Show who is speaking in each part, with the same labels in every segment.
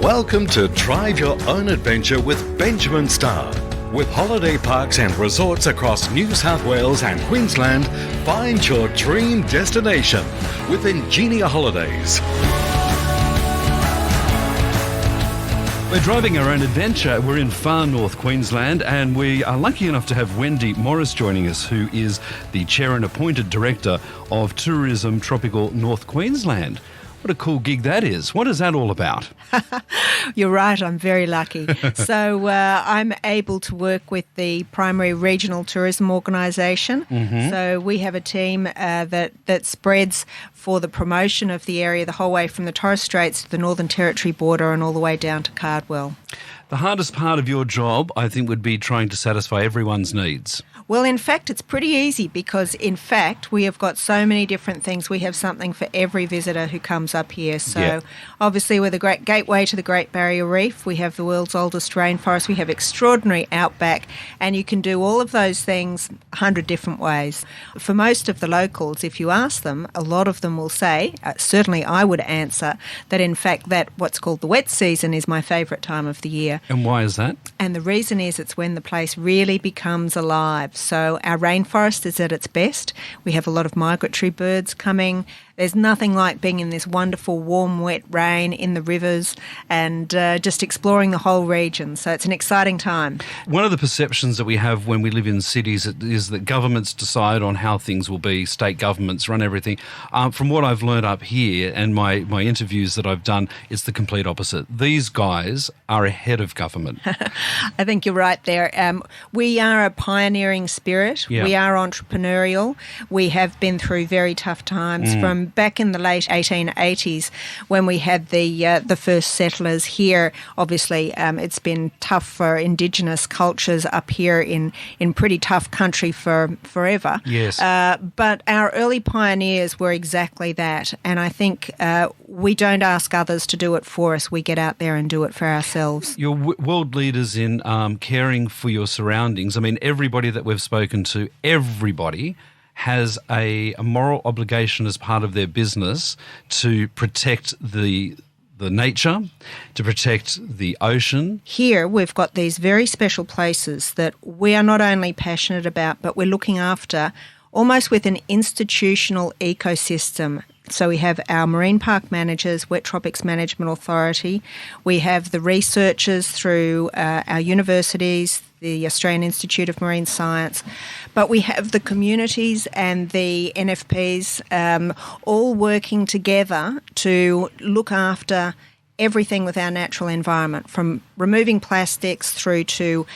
Speaker 1: Welcome to Drive Your Own Adventure with Benjamin Starr. With holiday parks and resorts across New South Wales and Queensland, find your dream destination with Ingenia Holidays.
Speaker 2: We're driving our own adventure. We're in far North Queensland, and we are lucky enough to have Wendy Morris joining us, who is the Chair and Appointed Director of Tourism Tropical North Queensland. What a cool gig that is. What is that all about?
Speaker 3: You're right, I'm very lucky. So I'm able to work with the primary regional tourism organisation. Mm-hmm. So we have a team that spreads for the promotion of the area the whole way from the Torres Straits to the Northern Territory border and all the way down to Cardwell.
Speaker 2: The hardest part of your job, I think, would be trying to satisfy everyone's needs.
Speaker 3: Well, in fact, it's pretty easy because, in fact, we have got so many different things. We have something for every visitor who comes up here. So, Obviously, we're the great gateway to the Great Barrier Reef. We have the world's oldest rainforest. We have extraordinary outback. And you can do all of those things 100 different ways. For most of the locals, if you ask them, a lot of them will say, certainly I would answer, that in fact that what's called the wet season is my favourite time of the year.
Speaker 2: And why is that?
Speaker 3: And the reason is it's when the place really becomes alive. So our rainforest is at its best. We have a lot of migratory birds coming. There's nothing like being in this wonderful warm, wet rain in the rivers and just exploring the whole region. So it's an exciting time.
Speaker 2: One of the perceptions that we have when we live in cities is that governments decide on how things will be. State governments run everything. From what I've learned up here and my interviews that I've done, it's the complete opposite. These guys are ahead of government.
Speaker 3: I think you're right there. We are a pioneering spirit. Yeah. We are entrepreneurial. We have been through very tough times from back in the late 1880s when we had the first settlers here. Obviously, it's been tough for Indigenous cultures up here in pretty tough country for forever.
Speaker 2: Yes.
Speaker 3: But our early pioneers were exactly that. And I think we don't ask others to do it for us. We get out there and do it for ourselves.
Speaker 2: You're world leaders in caring for your surroundings. I mean, everybody that we've spoken to, everybody has a moral obligation as part of their business to protect the nature, to protect the ocean.
Speaker 3: Here we've got these very special places that we are not only passionate about, but we're looking after almost with an institutional ecosystem. So we have our marine park managers, Wet Tropics Management Authority. We have the researchers through our universities, the Australian Institute of Marine Science. But we have the communities and the NFPs all working together to look after everything with our natural environment, from removing plastics through to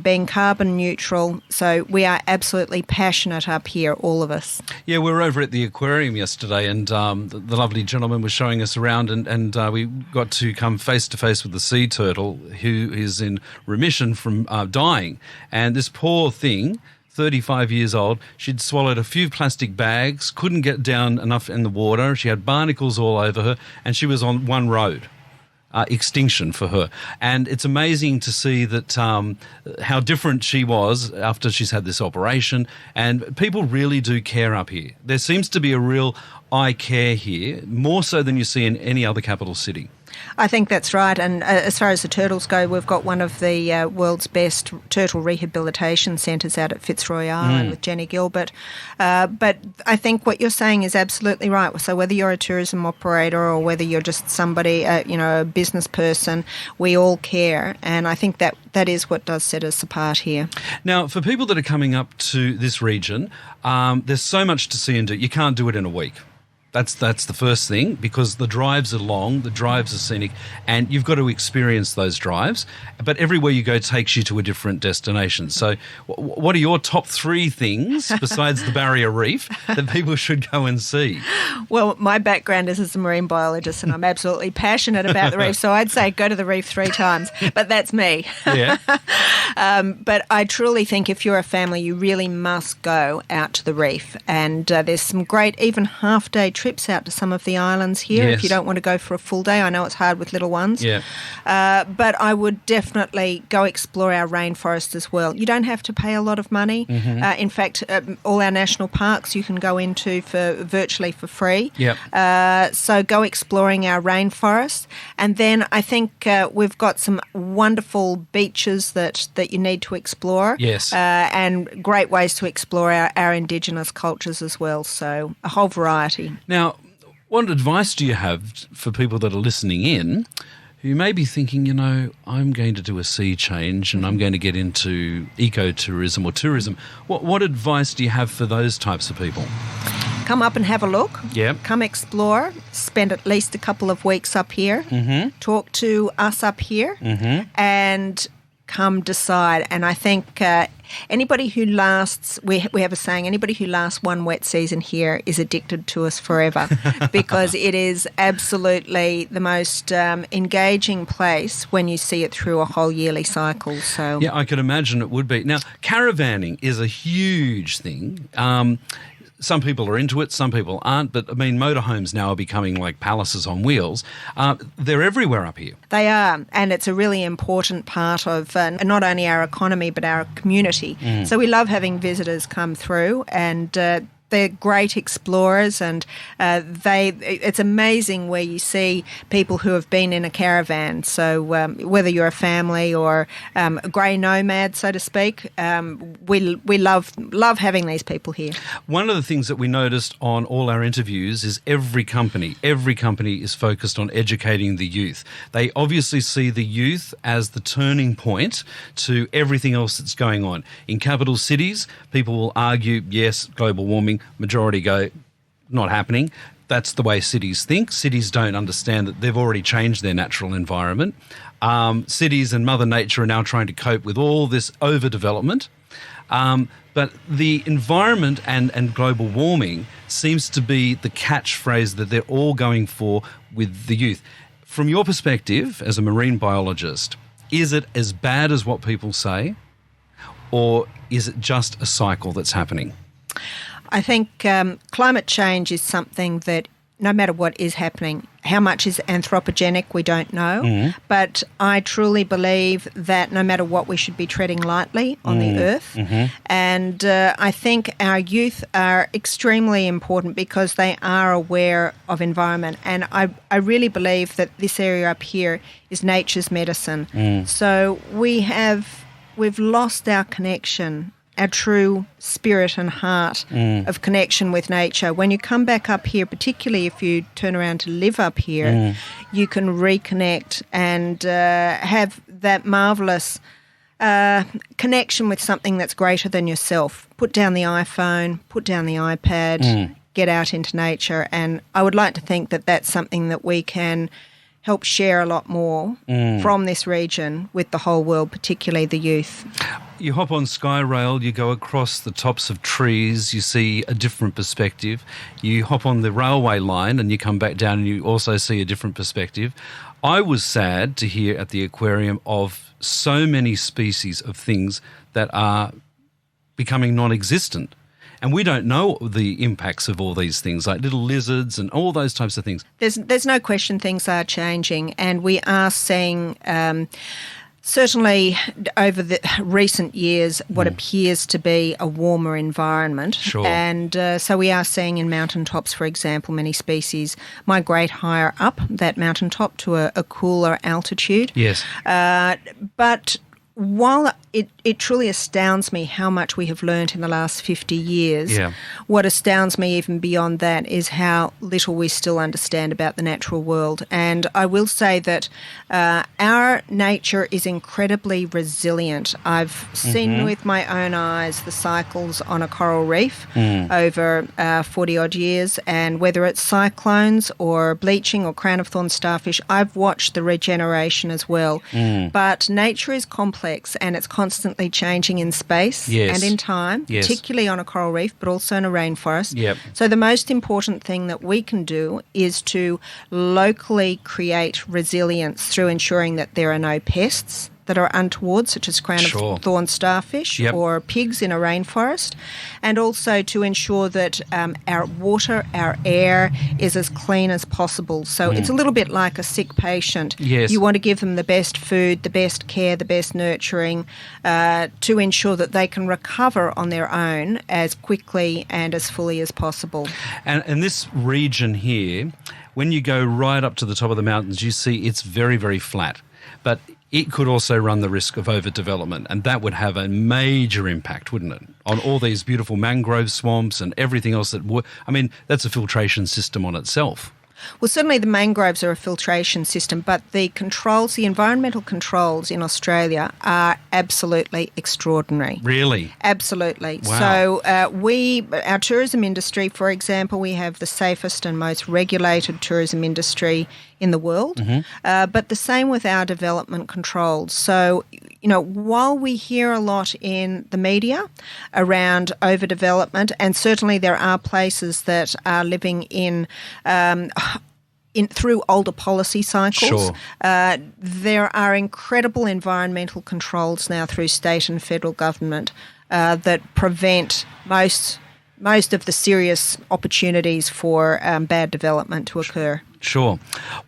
Speaker 3: being carbon neutral. So we are absolutely passionate up here, all of us.
Speaker 2: Yeah, we were over at the aquarium yesterday and the lovely gentleman was showing us around and we got to come face to face with the sea turtle who is in remission from dying. And this poor thing, 35 years old, she'd swallowed a few plastic bags, couldn't get down enough in the water. She had barnacles all over her and she was on one road. Extinction for her. And it's amazing to see that how different she was after she's had this operation. And people really do care up here. There seems to be a real I care here, more so than you see in any other capital city.
Speaker 3: I think that's right. And as far as the turtles go, we've got one of the world's best turtle rehabilitation centres out at Fitzroy Island with Jenny Gilbert. But I think what you're saying is absolutely right. So whether you're a tourism operator or whether you're just somebody, a business person, we all care. And I think that is what does set us apart here.
Speaker 2: Now, for people that are coming up to this region, there's so much to see and do. You can't do it in a week. That's the first thing, because the drives are long, the drives are scenic, and you've got to experience those drives. But everywhere you go takes you to a different destination. So what are your top 3 things, besides the barrier reef, that people should go and see?
Speaker 3: Well, my background is as a marine biologist, and I'm absolutely passionate about the reef. So I'd say go to the reef 3 times, but that's me.
Speaker 2: Yeah.
Speaker 3: But I truly think if you're a family, you really must go out to the reef. And there's some great, even half-day trips out to some of the islands here if you don't want to go for a full day. I know it's hard with little ones.
Speaker 2: Yeah.
Speaker 3: But I would definitely go explore our rainforest as well. You don't have to pay a lot of money. In fact, all our national parks you can go into virtually for free.
Speaker 2: Yep.
Speaker 3: So go exploring our rainforest. And then I think we've got some wonderful beaches that you need to explore.
Speaker 2: Yes.
Speaker 3: And great ways to explore our Indigenous cultures as well. So a whole variety.
Speaker 2: Now, what advice do you have for people that are listening in who may be thinking, I'm going to do a sea change and I'm going to get into ecotourism or tourism? What advice do you have for those types of people?
Speaker 3: Come up and have a look.
Speaker 2: Yep.
Speaker 3: Come explore. Spend at least a couple of weeks up here. Talk to us up here and come decide. And I think anybody who lasts, we have a saying, anybody who lasts one wet season here is addicted to us forever because it is absolutely the most engaging place when you see it through a whole yearly cycle. So
Speaker 2: yeah, I could imagine it would be. Now, caravanning is a huge thing. Some people are into it, some people aren't, but I mean, motorhomes now are becoming like palaces on wheels. They're everywhere up here.
Speaker 3: They are, and it's a really important part of not only our economy but our community. So we love having visitors come through, and they're great explorers, and it's amazing where you see people who have been in a caravan. So whether you're a family or a grey nomad, so to speak, we love having these people here.
Speaker 2: One of the things that we noticed on all our interviews is every company is focused on educating the youth. They obviously see the youth as the turning point to everything else that's going on. In capital cities, people will argue, yes, global warming. Majority go, not happening. That's the way cities think. Cities don't understand that they've already changed their natural environment. Cities and Mother Nature are now trying to cope with all this overdevelopment. But the environment and global warming seems to be the catchphrase that they're all going for with the youth. From your perspective as a marine biologist, is it as bad as what people say, or is it just a cycle that's happening?
Speaker 3: I think climate change is something that no matter what is happening, how much is anthropogenic, we don't know. But I truly believe that no matter what, we should be treading lightly on the earth. And I think our youth are extremely important because they are aware of environment. And I really believe that this area up here is nature's medicine. So we've lost our connection, our true spirit and heart of connection with nature. When you come back up here, particularly if you turn around to live up here, you can reconnect and have that marvellous connection with something that's greater than yourself. Put down the iPhone, put down the iPad, get out into nature. And I would like to think that that's something that we can help share a lot more from this region with the whole world, particularly the youth.
Speaker 2: You hop on Skyrail, you go across the tops of trees, you see a different perspective. You hop on the railway line and you come back down and you also see a different perspective. I was sad to hear at the aquarium of so many species of things that are becoming non-existent. And we don't know the impacts of all these things, like little lizards and all those types of things.
Speaker 3: There's no question things are changing, and we are seeing certainly over the recent years what appears to be a warmer environment.
Speaker 2: Sure.
Speaker 3: And so we are seeing in mountaintops, for example, many species migrate higher up that mountaintop to a cooler altitude.
Speaker 2: Yes.
Speaker 3: But while it truly astounds me how much we have learnt in the last 50 years, what astounds me even beyond that is how little we still understand about the natural world. And I will say that our nature is incredibly resilient. I've seen with my own eyes the cycles on a coral reef over 40-odd years, and whether it's cyclones or bleaching or crown of thorns starfish, I've watched the regeneration as well. But nature is complex, and it's constantly changing in space and in time, particularly on a coral reef, but also in a rainforest. So the most important thing that we can do is to locally create resilience through ensuring that there are no pests, that are untoward, such as crown
Speaker 2: Sure.
Speaker 3: of thorn starfish
Speaker 2: Yep.
Speaker 3: or pigs in a rainforest, and also to ensure that our water, our air is as clean as possible. So it's a little bit like a sick patient.
Speaker 2: Yes.
Speaker 3: You want to give them the best food, the best care, the best nurturing to ensure that they can recover on their own as quickly and as fully as possible.
Speaker 2: And this region here, when you go right up to the top of the mountains, you see it's very, very flat. But it could also run the risk of overdevelopment, and that would have a major impact, wouldn't it, on all these beautiful mangrove swamps and everything else that would. I mean, that's a filtration system on itself.
Speaker 3: Well, certainly the mangroves are a filtration system, but the controls, the environmental controls in Australia are absolutely extraordinary.
Speaker 2: Really?
Speaker 3: Absolutely.
Speaker 2: Wow.
Speaker 3: So our tourism industry, for example, we have the safest and most regulated tourism industry in the world, but the same with our development controls. So, while we hear a lot in the media around overdevelopment, and certainly there are places that are living in through older policy cycles.
Speaker 2: Sure.
Speaker 3: There are incredible environmental controls now through state and federal government that prevent most of the serious opportunities for bad development to occur.
Speaker 2: Sure.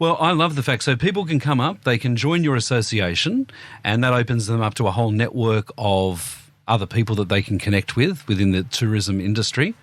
Speaker 2: Well, I love the fact. So people can come up, they can join your association, and that opens them up to a whole network of other people that they can connect with within the tourism industry.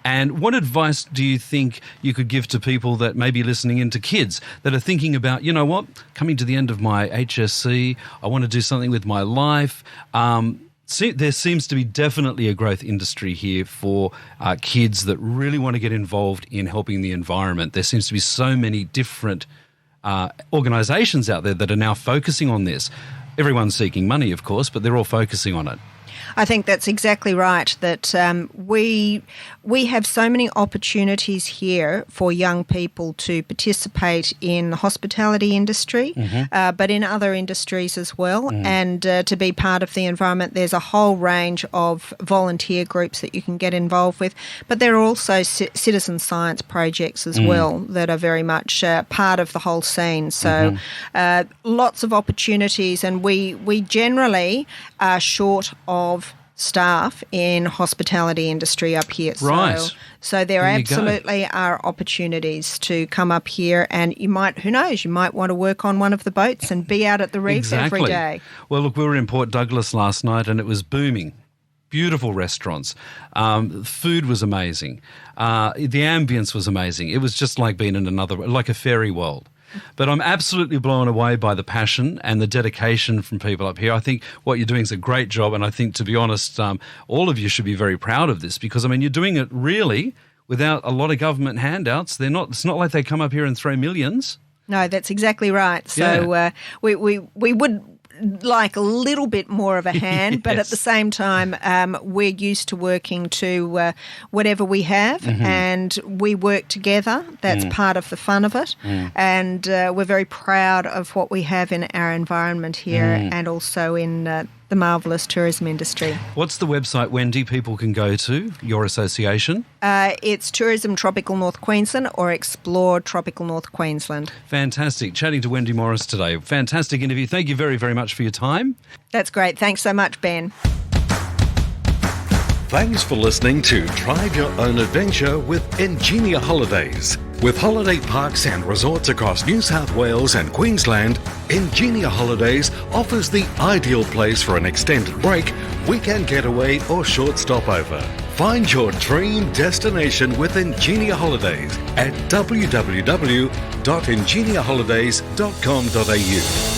Speaker 2: And what advice do you think you could give to people that may be listening in, to kids that are thinking about, you know what, coming to the end of my HSC, I want to do something with my life. There seems to be definitely a growth industry here for kids that really want to get involved in helping the environment. There seems to be so many different organisations out there that are now focusing on this. Everyone's seeking money, of course, but they're all focusing on it.
Speaker 3: I think that's exactly right, that we have so many opportunities here for young people to participate in the hospitality industry, but in other industries as well, and to be part of the environment. There's a whole range of volunteer groups that you can get involved with, but there are also citizen science projects as well that are very much part of the whole scene. So lots of opportunities, and we generally are short of staff in hospitality industry up here.
Speaker 2: Right.
Speaker 3: So there absolutely are opportunities to come up here, and you might, who knows, you might want to work on one of the boats and be out at the reef every day.
Speaker 2: Well, look, we were in Port Douglas last night and it was booming. Beautiful restaurants. Food was amazing. The ambience was amazing. It was just like being in like a fairy world. But I'm absolutely blown away by the passion and the dedication from people up here. I think what you're doing is a great job, and I think, to be honest, all of you should be very proud of this, because, I mean, you're doing it really without a lot of government handouts. It's not like they come up here and throw millions.
Speaker 3: No, that's exactly right. So we would like a little bit more of a hand, but at the same time, we're used to working to whatever we have, and we work together. That's part of the fun of it, and we're very proud of what we have in our environment here, and also in the marvellous tourism industry.
Speaker 2: What's the website, Wendy, people can go to, your association?
Speaker 3: It's Tourism Tropical North Queensland, or Explore Tropical North Queensland.
Speaker 2: Fantastic. Chatting to Wendy Morris today. Fantastic interview. Thank you very, very much for your time.
Speaker 3: That's great. Thanks so much, Ben.
Speaker 1: Thanks for listening to Try Your Own Adventure with Ingenia Holidays. With holiday parks and resorts across New South Wales and Queensland, Ingenia Holidays offers the ideal place for an extended break, weekend getaway or short stopover. Find your dream destination with Ingenia Holidays at www.ingeniaholidays.com.au.